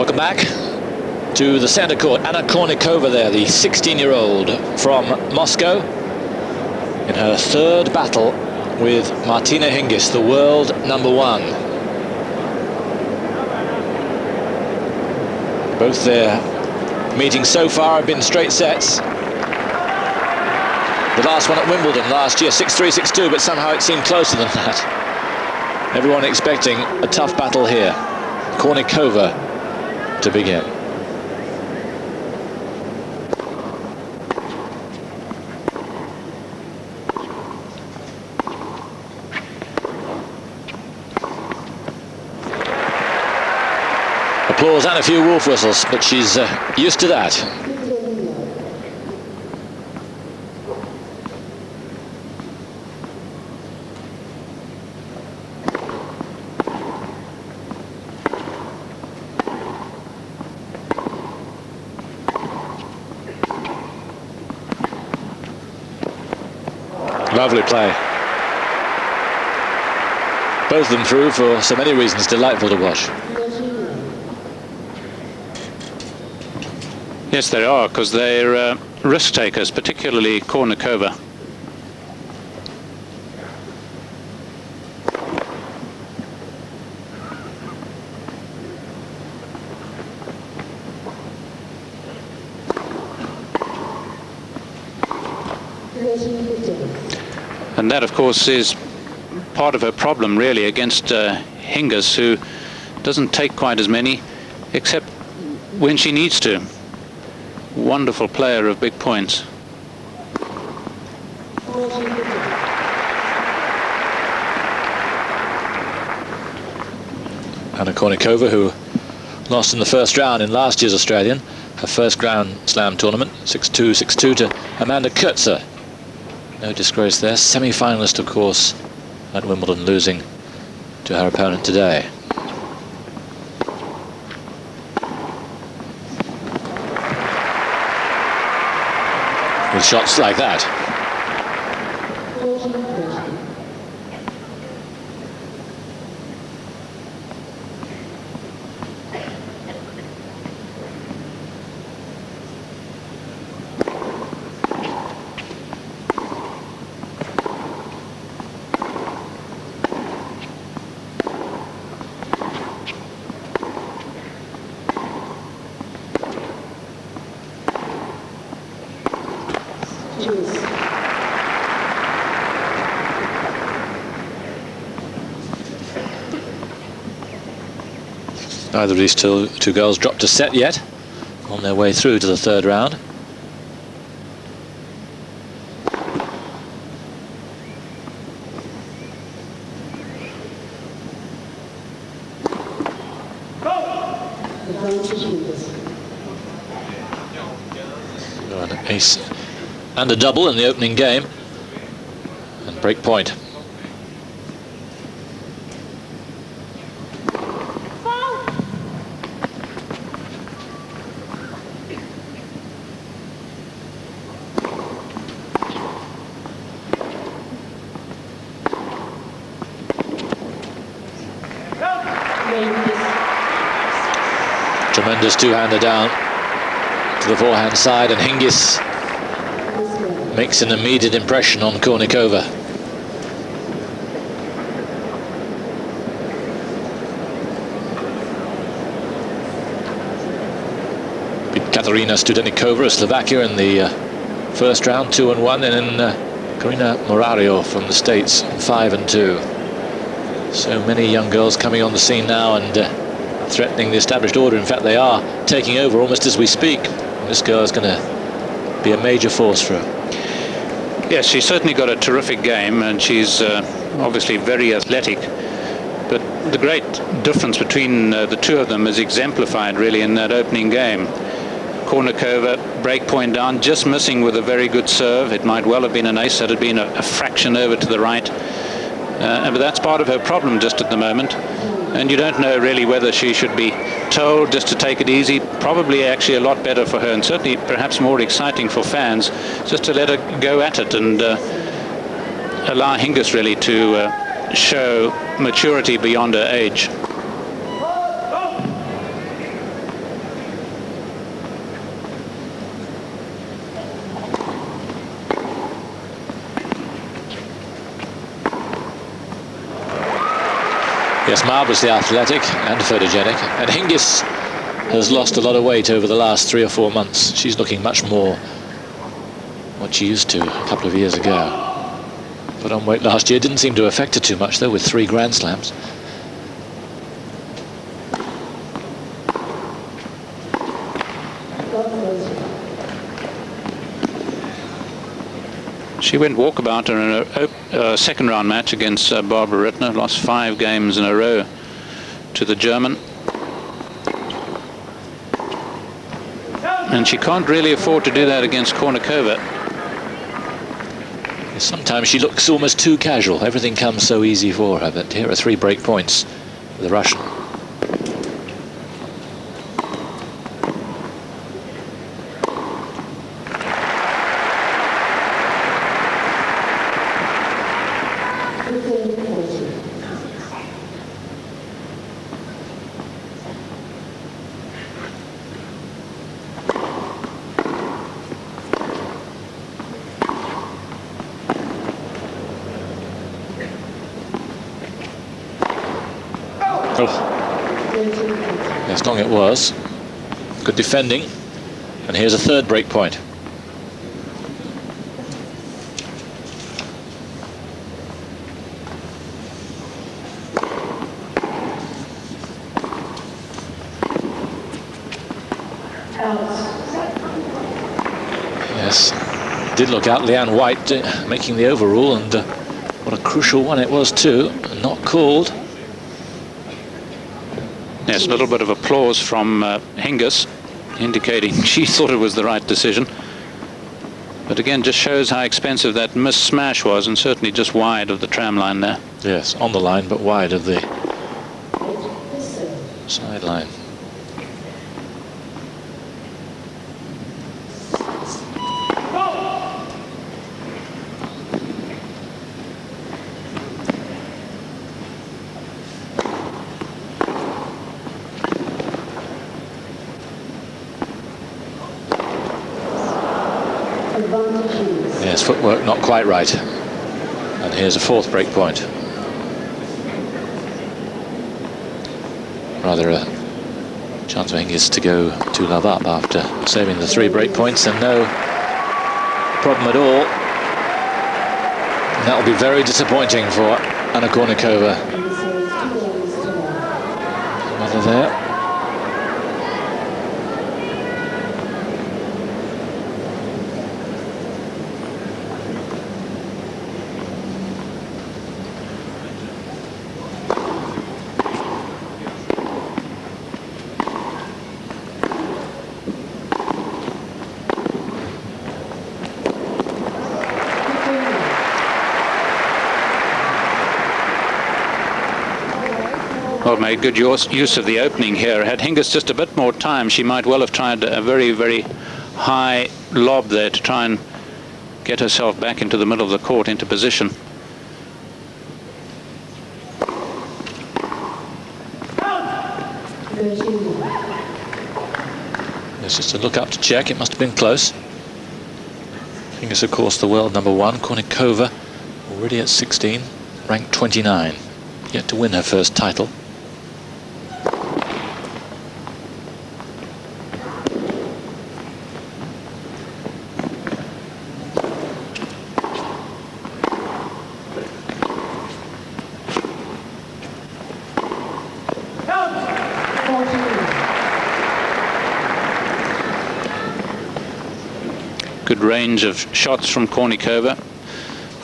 Welcome back to the center court. Hingis Kournikova there, the 16-year-old from Moscow, in her third battle with Martina Hingis, the world #1. Both their meetings so far have been straight sets. The last one at Wimbledon last year, 6-3, 6-2, but somehow it seemed closer than that. Everyone expecting a tough battle here. Kournikova to begin. Applause and a few wolf whistles, but she's used to that. Lovely play. Both of them through for so many reasons, delightful to watch. Yes, they are, because they're risk takers, particularly Kournikova. And that, of course, is part of her problem, really, against Hingis, who doesn't take quite as many, except when she needs to. Wonderful player of big points. Hingis Kournikova, who lost in the first round in last year's Australian, her first Grand Slam tournament, 6-2, 6-2 to Amanda Kurtzer. No disgrace there. Semi-finalist, of course, at Wimbledon, losing to her opponent today. With shots like that. Neither of these two girls dropped a set yet, on their way through to the third round. An ace and a double in the opening game, and break point. Tremendous two-hander down to the forehand side, and Hingis makes an immediate impression on Kournikova. Beat Katerina Studenikova of Slovakia in the first round, 2-1, and then Karina Morario from the States, 5-2. So many young girls coming on the scene now and threatening the established order. In fact, they are taking over almost as we speak. This girl is going to be a major force for her. Yes, she's certainly got a terrific game, and she's obviously very athletic. But the great difference between the two of them is exemplified really in that opening game. Kournikova, break point down, just missing with a very good serve. It might well have been an ace, had it been a fraction over to the right. But that's part of her problem just at the moment. And you don't know really whether she should be told just to take it easy. Probably actually a lot better for her, and certainly perhaps more exciting for fans, just to let her go at it and allow Hingis really to show maturity beyond her age. Yes, marvellously athletic and photogenic. And Hingis has lost a lot of weight over the last 3 or 4 months. She's looking much more what she used to a couple of years ago. Put on weight last year, didn't seem to affect her too much though, with 3 Grand Slams. She went walkabout in a second round match against Barbara Rittner, lost 5 games in a row to the German. And she can't really afford to do that against Kournikova. Sometimes she looks almost too casual. Everything comes so easy for her, but here are 3 break points for the Russian. Yes, long it was. Good defending. And here's a 3rd break point. Yes, did look out. Leanne White making the overrule, and what a crucial one it was too. Not called. Yes, a little bit of applause from Hingis, indicating she thought it was the right decision. But again, just shows how expensive that missed smash was, and certainly just wide of the tram line there. Yes, on the line, but wide of the sideline. Yes, footwork not quite right. And here's a 4th break point. Rather a chance for Hingis to go 2-love up after saving the 3 break points, and no problem at all. And that will be very disappointing for Anna Kournikova. Another there. Well, made good use of the opening here. Had Hingis just a bit more time, she might well have tried a very, very high lob there to try and get herself back into the middle of the court, into position. It's just a look up to check. It must have been close. Hingis, of course, the world #1. Kournikova already at 16, ranked 29. Yet to win her first title. Good range of shots from Kournikova.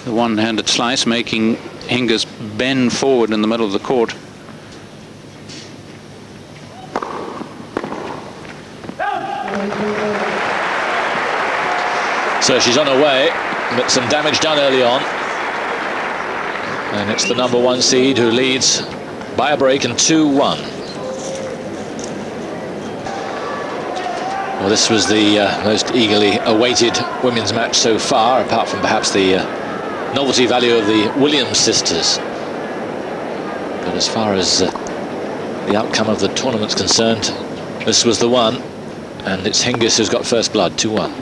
The one-handed slice making Hingis bend forward in the middle of the court. So she's on her way, but some damage done early on. And it's the #1 seed who leads by a break and 2-1. Well, this was the most eagerly awaited women's match so far, apart from perhaps the novelty value of the Williams sisters. But as far as the outcome of the tournament's concerned, this was the one, and it's Hingis who's got first blood, 2-1.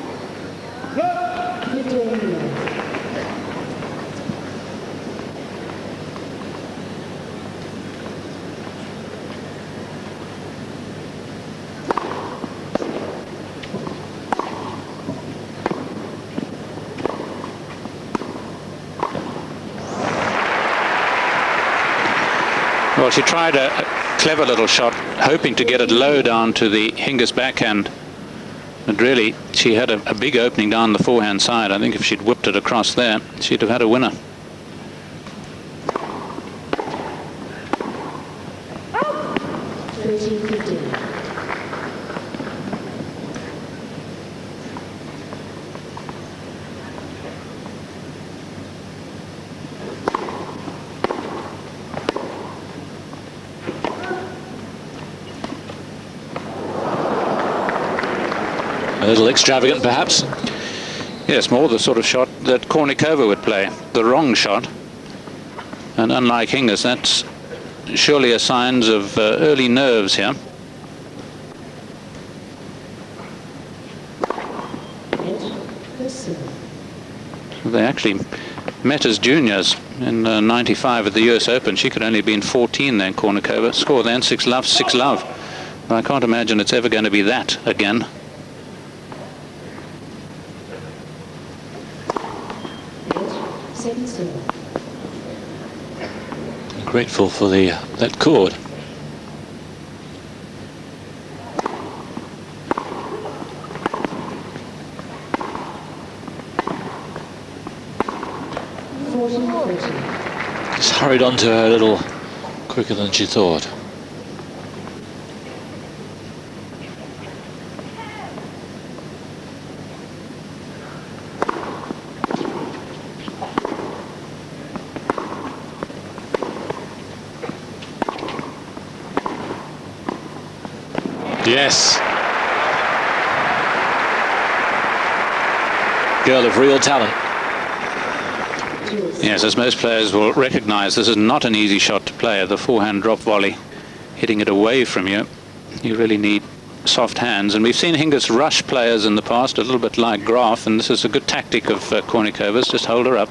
Well, she tried a clever little shot, hoping to get it low down to the Hingis backhand. But really, she had a big opening down the forehand side. I think if she'd whipped it across there, she'd have had a winner. A little extravagant, perhaps. Yes, more the sort of shot that Kournikova would play. The wrong shot. And unlike Hingis, that's surely a sign of early nerves here. They actually met as juniors in '95 at the US Open. She could only have been 14 then, Kournikova. Score then 6-love, 6-love. I can't imagine it's ever going to be that again. Grateful for that chord. Just hurried onto her a little quicker than she thought. Yes. Girl of real talent. Yes, as most players will recognize, this is not an easy shot to play. The forehand drop volley, hitting it away from you. You really need soft hands. And we've seen Hingis rush players in the past, a little bit like Graf, and this is a good tactic of Kournikova's. Just hold her up.